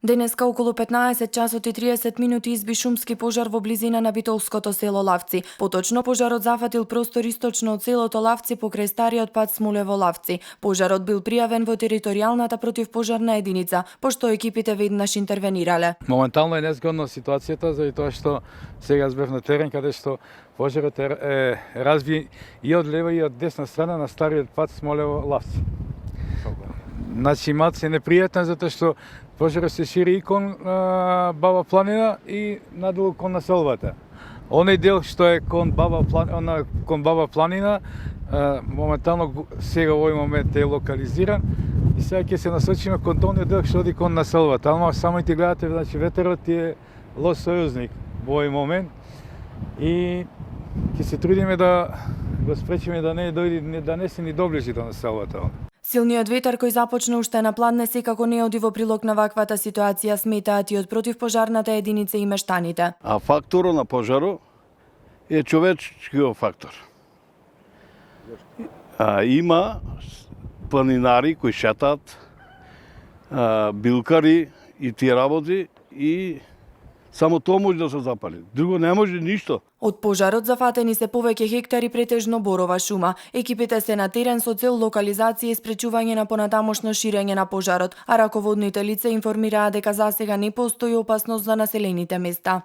Денеска околу 15 часот и 30 минути изби шумски пожар во близина на битолското село Лавци. Поточно пожарот зафатил простор источно од селото Лавци покрај стариот пат Смулево Лавци. Пожарот бил пријавен во територијалната противпожарна единица, пошто екипите веднаш интервенирале. Моментално е незгодна ситуацијата заради тоа што сега бев на терен каде што пожарот е разви и од лева и од десна страна на стариот пат Смолево Лавци. Значи малце непријатно затоа што пожарот се шири и кон Баба Планина и надолу кон населбата. Оној дел што е кон Баба Планина моментално сега во овој момент е локализиран и сега ќе се насочиме кон тој дел што оди кон населбата. Ама само ти гледате, значи ветерот е лош сојузник во овој момент и ќе се трудиме да го спречиме да не се ни доближи до населбата. Силниот ветер кој започна уште на пладне секако не оди во прилог на ваквата ситуација, сметаат и од противпожарната единица и мештаните. А факторот на пожарот е човечкиот фактор. Има планинари кои шетаат, билкари и тие работи и само тоа може да се запали. Друго не може ништо. Од пожарот зафатени се повеќе хектари претежно борова шума. Екипите се на терен со цел локализација и спречување на понатамошно ширење на пожарот, а раководните лица информираа дека засега не постои опасност за населените места.